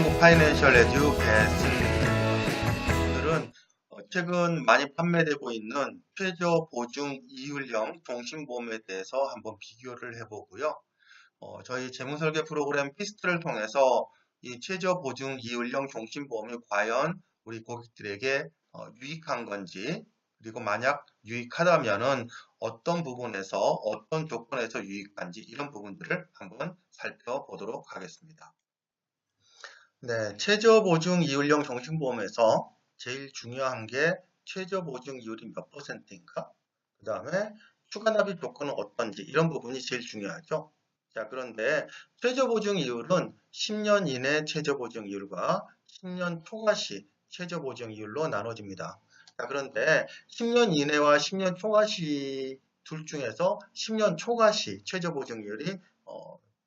한국 파이낸셜 에듀 배승입니다. 오늘은 최근 많이 판매되고 있는 최저 보증 이율형 종신보험에 대해서 한번 비교를 해보고요. 저희 재무설계 프로그램 피스트를 통해서 이 최저 보증 이율형 종신보험이 과연 우리 고객들에게 유익한 건지, 그리고 만약 유익하다면은 어떤 부분에서 어떤 조건에서 유익한지 이런 부분들을 한번 살펴보도록 하겠습니다. 네, 최저보증 이율형 종신보험에서 제일 중요한 게 최저보증 이율이 몇 퍼센트인가? 그 다음에 추가 납입 조건은 어떤지 이런 부분이 제일 중요하죠. 자, 그런데 최저보증 이율은 10년 이내 최저보증 이율과 10년 초과시 최저보증 이율로 나눠집니다. 자, 그런데 10년 이내와 10년 초과시 둘 중에서 10년 초과시 최저보증 이율이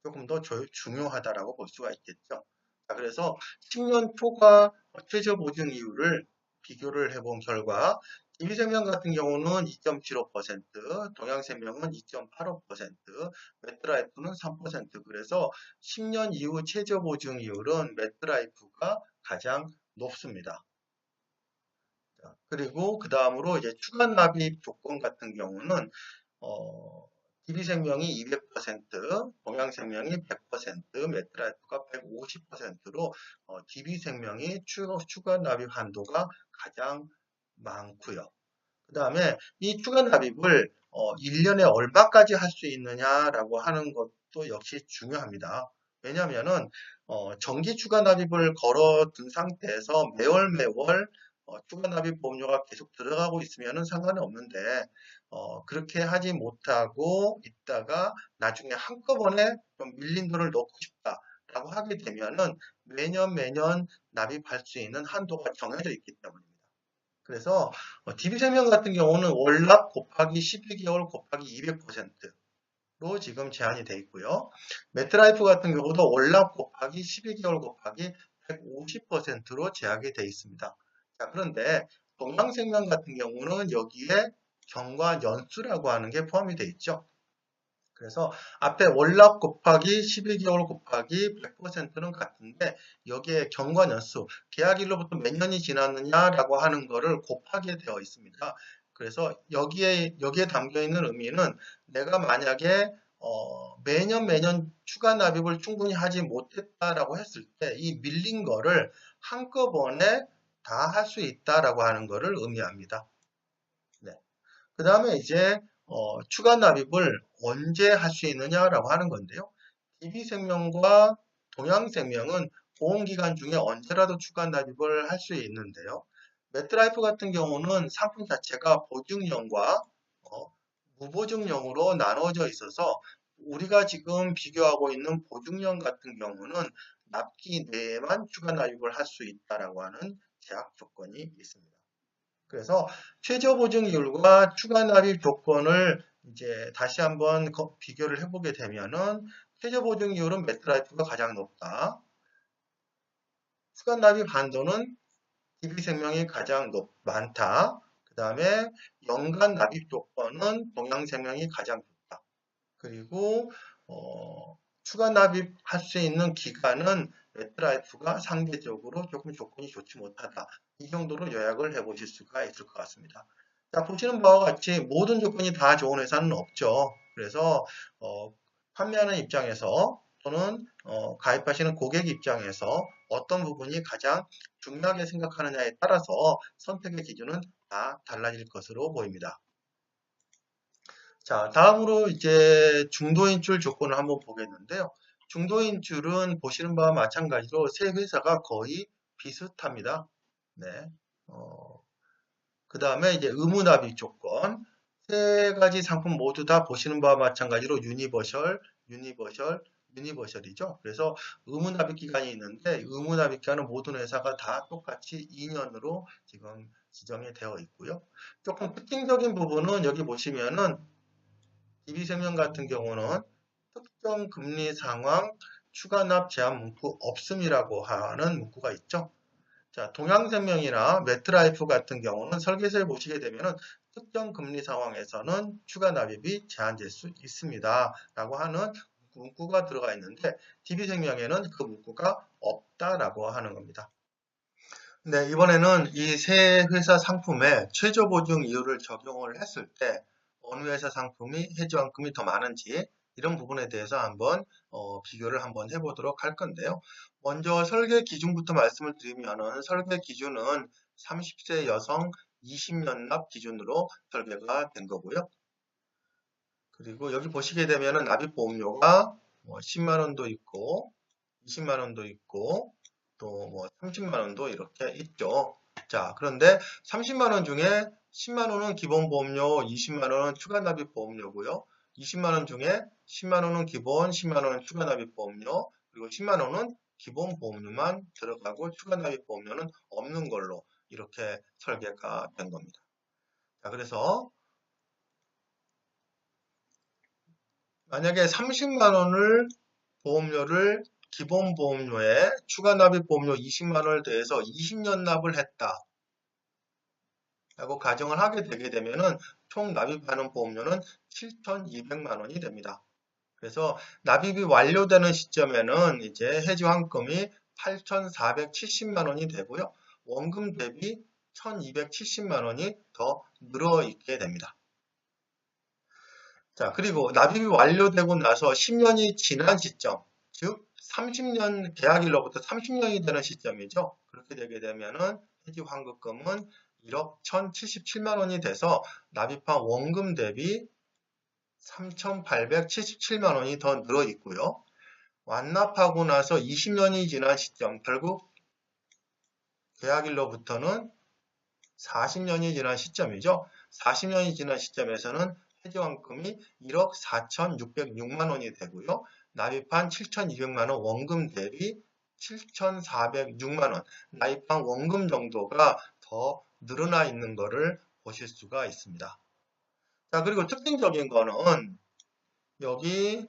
조금 더 중요하다라고 볼 수가 있겠죠. 자, 그래서 10년 초과 최저 보증 이율을 비교를 해본 결과 DB생명 같은 경우는 2.75%, 동양생명은 2.85%, 매트라이프는 3%. 그래서 10년 이후 최저 보증 이율은 매트라이프가 가장 높습니다. 자, 그리고 그 다음으로 이제 추가 납입 조건 같은 경우는 DB생명이 200%, 동양생명이 100%, 매트라이프가 150%로 DB생명이 추가 납입 한도가 가장 많고요. 그 다음에 이 추가 납입을 1년에 얼마까지 할 수 있느냐라고 하는 것도 역시 중요합니다. 왜냐하면은 정기 추가 납입을 걸어둔 상태에서 매월 추가 납입 보험료가 계속 들어가고 있으면 상관이 없는데 그렇게 하지 못하고 있다가 나중에 한꺼번에 좀 밀린 돈을 넣고 싶다라고 하게 되면은 매년 납입할 수 있는 한도가 정해져 있기 때문입니다. 그래서 DB생명 같은 경우는 월납 곱하기 12개월 곱하기 200%로 지금 제한이 되어 있고요. 매트라이프 같은 경우도 월납 곱하기 12개월 곱하기 150%로 제약이 되어 있습니다. 자, 그런데 동양생명 같은 경우는 여기에 경과 연수라고 하는 게 포함이 되어 있죠. 그래서 앞에 월납 곱하기 12개월 곱하기 100%는 같은데 여기에 경과 연수, 계약일로부터 몇 년이 지났느냐라고 하는 거를 곱하게 되어 있습니다. 그래서 여기에 담겨 있는 의미는 내가 만약에 매년 추가 납입을 충분히 하지 못했다라고 했을 때 이 밀린 거를 한꺼번에 다 할 수 있다라고 하는 거를 의미합니다. 네. 그 다음에 이제 추가 납입을 언제 할 수 있느냐라고 하는 건데요. DB생명과 동양생명은 보험기간 중에 언제라도 추가 납입을 할 수 있는데요. 매트라이프 같은 경우는 상품 자체가 보증형과 무보증형으로 나눠져 있어서 우리가 지금 비교하고 있는 보증형 같은 경우는 납기 내에만 추가 납입을 할 수 있다라고 하는 제약 조건이 있습니다. 그래서 최저 보증 이율과 추가 납입 조건을 이제 다시 한번 비교를 해보게 되면은 최저 보증 이율은 매트라이프가 가장 높다. 추가 납입 한도는 DB생명이 가장 많다. 그 다음에 연간 납입 조건은 동양생명이 가장 좋다. 그리고 추가 납입할 수 있는 기간은 매트라이프가 상대적으로 조금 조건이 좋지 못하다. 이 정도로 요약을 해보실 수가 있을 것 같습니다. 자, 보시는 바와 같이 모든 조건이 다 좋은 회사는 없죠. 그래서 판매하는 입장에서 또는 가입하시는 고객 입장에서 어떤 부분이 가장 중요하게 생각하느냐에 따라서 선택의 기준은 다 달라질 것으로 보입니다. 자, 다음으로 이제 중도인출 조건을 한번 보겠는데요. 중도인출은 보시는 바와 마찬가지로 세 회사가 거의 비슷합니다. 네. 그 다음에 이제 의무납입 조건. 세 가지 상품 모두 다 보시는 바와 마찬가지로 유니버셜이죠. 그래서 의무납입 기간이 있는데 의무납입 기간은 모든 회사가 다 똑같이 2년으로 지금 지정이 되어 있고요. 조금 특징적인 부분은 여기 보시면은 DB생명 같은 경우는 특정 금리 상황 추가납 제한 문구 없음이라고 하는 문구가 있죠. 자, 동양생명이나 매트라이프 같은 경우는 설계서에 보시게 되면 특정 금리 상황에서는 추가 납입이 제한될 수 있습니다. 라고 하는 문구가 들어가 있는데 DB생명에는 그 문구가 없다라고 하는 겁니다. 네, 이번에는 이 세 회사 상품에 최저보증 이율을 적용을 했을 때 어느 회사 상품이 해지환급이 더 많은지 이런 부분에 대해서 한번 비교를 한번 해보도록 할 건데요. 먼저 설계 기준부터 말씀을 드리면은 설계 기준은 30세 여성 20년 납 기준으로 설계가 된 거고요. 그리고 여기 보시게 되면은 납입보험료가 10만 원도 있고 20만 원도 있고 또 뭐 30만 원도 이렇게 있죠. 자, 그런데 30만 원 중에 10만 원은 기본 보험료, 20만 원은 추가 납입 보험료고요. 20만 원 중에 10만 원은 기본, 10만 원은 추가 납입 보험료, 그리고 10만 원은 기본 보험료만 들어가고 추가 납입 보험료는 없는 걸로 이렇게 설계가 된 겁니다. 자, 그래서 만약에 30만 원을 보험료를 기본 보험료에 추가 납입 보험료 20만 원을 더해서 20년 납을 했다 라고 가정을 하게 되게 되면은 총 납입하는 보험료는 7,200만 원이 됩니다. 그래서 납입이 완료되는 시점에는 이제 해지환급이 8,470만 원이 되고요. 원금 대비 1,270만 원이 더 늘어 있게 됩니다. 자, 그리고 납입이 완료되고 나서 10년이 지난 시점, 즉 30년 계약일로부터 30년이 되는 시점이죠. 그렇게 되게 되면은 해지 환급금은 1억 1,077만 원이 돼서 납입한 원금 대비 3,877만 원이 더 늘어 있고요. 완납하고 나서 20년이 지난 시점, 결국 계약일로부터는 40년이 지난 시점이죠. 40년이 지난 시점에서는 해지환급이 1억 4,606만 원이 되고요. 납입한 7,200만 원 원금 대비 7,406만 원, 납입한 원금 정도가 더 늘어나 있는 것을 보실 수가 있습니다. 자, 그리고 특징적인 거는 여기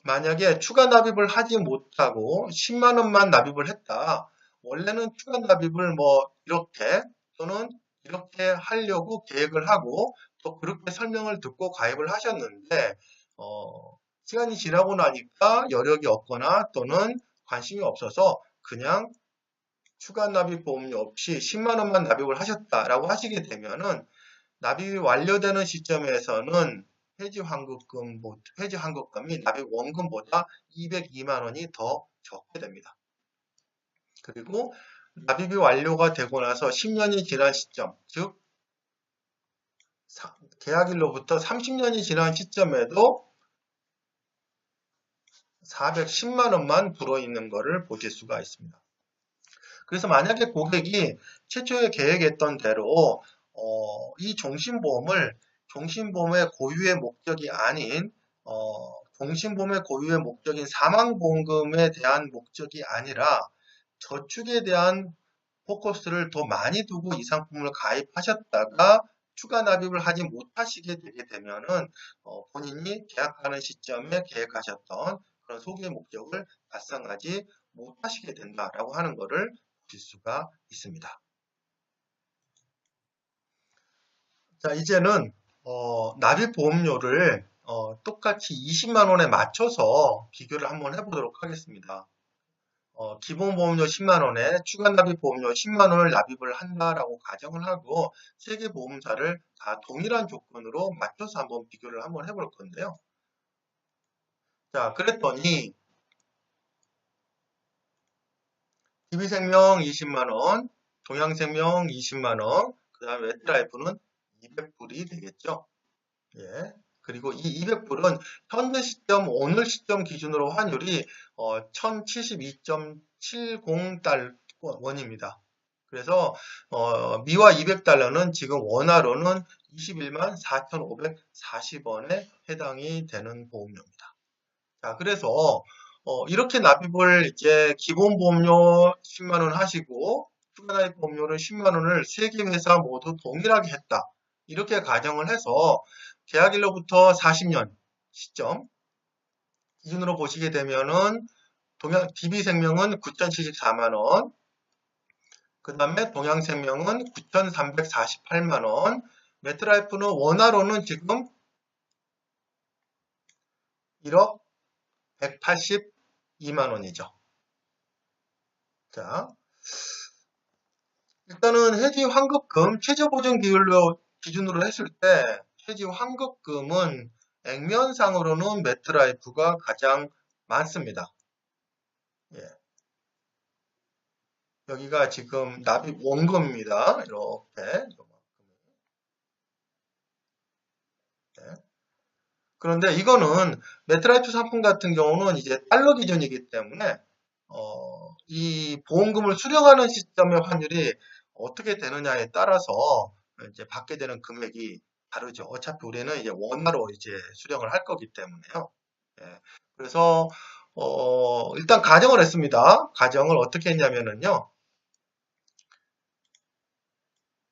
만약에 추가 납입을 하지 못하고 10만 원만 납입을 했다. 원래는 추가 납입을 뭐 이렇게 또는 이렇게 하려고 계획을 하고 또 그렇게 설명을 듣고 가입을 하셨는데 시간이 지나고 나니까 여력이 없거나 또는 관심이 없어서 그냥 추가 납입 보험료 없이 10만 원만 납입을 하셨다라고 하시게 되면은 납입이 완료되는 시점에서는 해지환급금이 납입 원금보다 202만 원이 더 적게 됩니다. 그리고 납입이 완료가 되고 나서 10년이 지난 시점, 즉 계약일로부터 30년이 지난 시점에도 410만 원만 불어있는 것을 보실 수가 있습니다. 그래서 만약에 고객이 최초에 계획했던 대로 이 종신보험의 고유의 목적이 아닌 종신보험의 고유의 목적인 사망보험금에 대한 목적이 아니라 저축에 대한 포커스를 더 많이 두고 이 상품을 가입하셨다가 추가 납입을 하지 못하시게 되게 되면은 본인이 계약하는 시점에 계획하셨던 그런 소비의 목적을 달성하지 못하시게 된다라고 하는 것을 보실 수가 있습니다. 자, 이제는 납입 보험료를 똑같이 20만 원에 맞춰서 비교를 한번 해보도록 하겠습니다. 기본 보험료 10만 원에 추가 납입 보험료 10만 원을 납입을 한다라고 가정을 하고 세 개 보험사를 다 동일한 조건으로 맞춰서 한번 비교를 한번 해볼 건데요. 자, 그랬더니 DB생명 20만 원, 동양생명 20만 원, 그 다음에 웨트라이프는 200불이 되겠죠. 예. 그리고 이 200불은 현재 시점, 오늘 시점 기준으로 환율이 1072.70 원입니다. 그래서 미화 200달러는 지금 원화로는 21만 4,540원에 해당이 되는 보험료입니다. 자, 그래서 이렇게 납입을 이제 기본 보험료 10만 원 하시고 추가 납입 보험료를 10만 원을 세 개 회사 모두 동일하게 했다. 이렇게 가정을 해서 계약일로부터 40년 시점 기준으로 보시게 되면은 DB생명은 9,074만 원, 그 다음에 동양생명은 9,348만 원, 메트라이프는 원화로는 지금 1억 182만 원이죠. 자, 일단은 해지 환급금 최저 보증 기준으로 했을 때 해지 환급금은 액면상으로는 매트라이프가 가장 많습니다. 예. 여기가 지금 납입 원금입니다. 이렇게. 네. 그런데 이거는 매트라이프 상품 같은 경우는 이제 달러 기준이기 때문에 이 보험금을 수령하는 시점의 환율이 어떻게 되느냐에 따라서 이제 받게 되는 금액이 다르죠. 어차피 우리는 이제 원화로 이제 수령을 할 거기 때문에요. 예. 그래서 일단 가정을 했습니다. 가정을 어떻게 했냐면은요.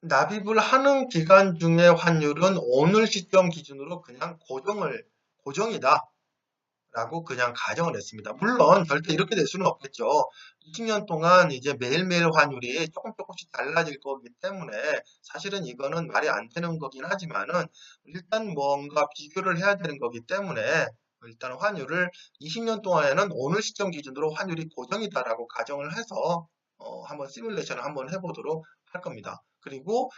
납입을 하는 기간 중에 환율은 오늘 시점 기준으로 그냥 고정이다. 라고 그냥 가정을 했습니다. 물론 절대 이렇게 될 수는 없겠죠. 20년 동안 이제 매일매일 환율이 조금씩 달라질 거기 때문에 사실은 이거는 말이 안 되는 거긴 하지만은 일단 뭔가 비교를 해야 되는 거기 때문에 일단 환율을 20년 동안에는 오늘 시점 기준으로 환율이 고정이다라고 가정을 해서 한번 시뮬레이션을 한번 해보도록 할 겁니다. 그리고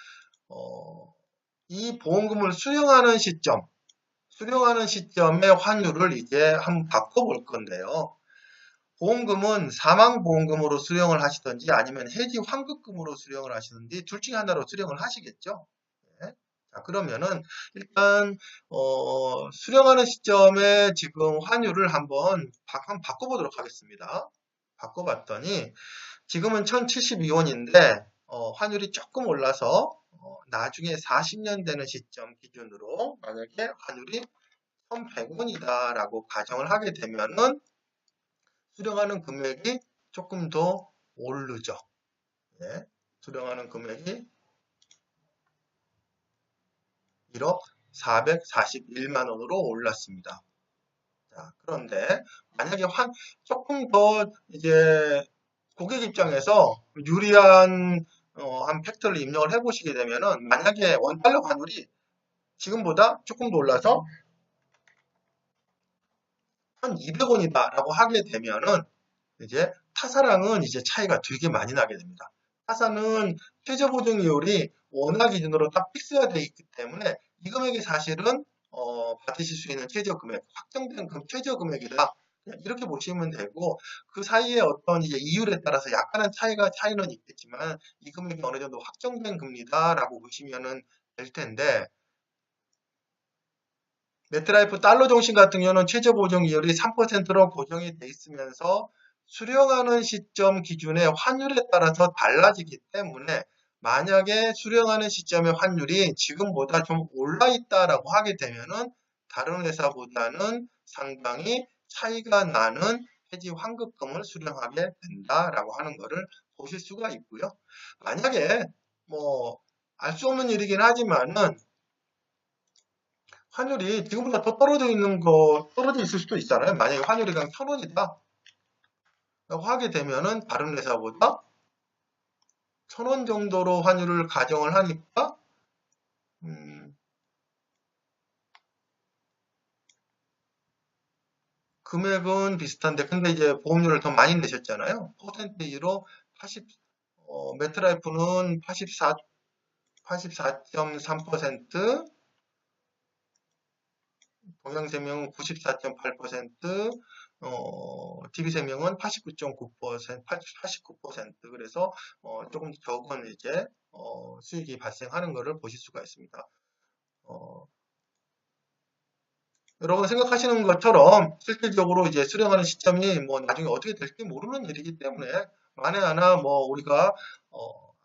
이 보험금을 수령하는 시점의 환율을 이제 한번 바꿔볼 건데요. 보험금은 사망보험금으로 수령을 하시든지 아니면 해지 환급금으로 수령을 하시든지 둘 중에 하나로 수령을 하시겠죠. 네. 자, 그러면은 일단 수령하는 시점에 지금 환율을 한번 바꿔보도록 하겠습니다. 바꿔봤더니 지금은 1072원인데 환율이 조금 올라서 나중에 40년 되는 시점 기준으로 만약에 환율이 1100원이다 라고 가정을 하게 되면은 수령하는 금액이 조금 더 오르죠. 예, 수령하는 금액이 1억 441만 원으로 올랐습니다. 자, 그런데 만약에 조금 더 이제 고객 입장에서 유리한 한 팩트를 입력을 해 보시게 되면은 만약에 원달러 환율이 지금보다 조금 더 올라서 한 200원이다 라고 하게 되면은 이제 타사랑은 이제 차이가 되게 많이 나게 됩니다. 타사는 최저 보증 이율이 원화 기준으로 딱 픽스가 되어 있기 때문에 이 금액이 사실은 받으실 수 있는 최저 금액, 확정된 최저 금액이다. 이렇게 보시면 되고 그 사이에 어떤 이제 이율에 따라서 약간의 차이는 있겠지만 이 금액이 어느 정도 확정된 금리다라고 보시면은 될 텐데 매트라이프 달러 종신 같은 경우는 최저 보증 이율이 3%로 고정이 돼 있으면서 수령하는 시점 기준의 환율에 따라서 달라지기 때문에 만약에 수령하는 시점의 환율이 지금보다 좀 올라 있다라고 하게 되면은 다른 회사보다는 상당히 차이가 나는 해지 환급금을 수령하게 된다라고 하는 것을 보실 수가 있고요. 만약에 뭐 알 수 없는 일이긴 하지만은 환율이 지금보다 더 떨어져 있을 수도 있잖아요. 만약에 환율이 그냥 1000원이다. 라고 하게 되면은 다른 회사보다 1000원 정도로 환율을 가정을 하니까, 금액은 비슷한데, 근데 이제 보험료를 더 많이 내셨잖아요. 퍼센테이로 매트라이프는 84.3%, 동양생명은 94.8%, DB생명은 89.9%, 89%. 그래서 조금 적은 이제 수익이 발생하는 것을 보실 수가 있습니다. 여러분 생각하시는 것처럼 실질적으로 이제 수령하는 시점이 뭐 나중에 어떻게 될지 모르는 일이기 때문에 만에 하나 뭐 우리가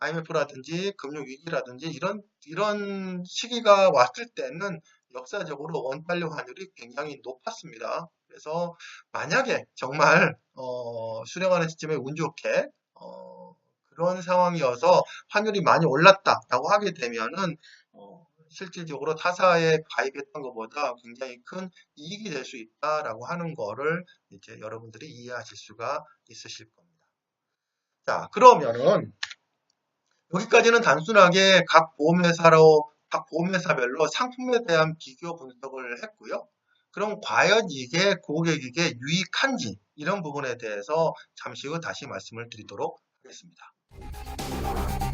IMF라든지 금융위기라든지 이런 시기가 왔을 때는 역사적으로 원달러 환율이 굉장히 높았습니다. 그래서 만약에 정말 수령하는 시점에 운 좋게 그런 상황이어서 환율이 많이 올랐다라고 하게 되면은 실질적으로 타사에 가입했던 것보다 굉장히 큰 이익이 될 수 있다라고 하는 거를 이제 여러분들이 이해하실 수가 있으실 겁니다. 자, 그러면은 여기까지는 단순하게 각 보험회사별로 상품에 대한 비교 분석을 했고요. 그럼 과연 이게 고객에게 유익한지 이런 부분에 대해서 잠시 후 다시 말씀을 드리도록 하겠습니다.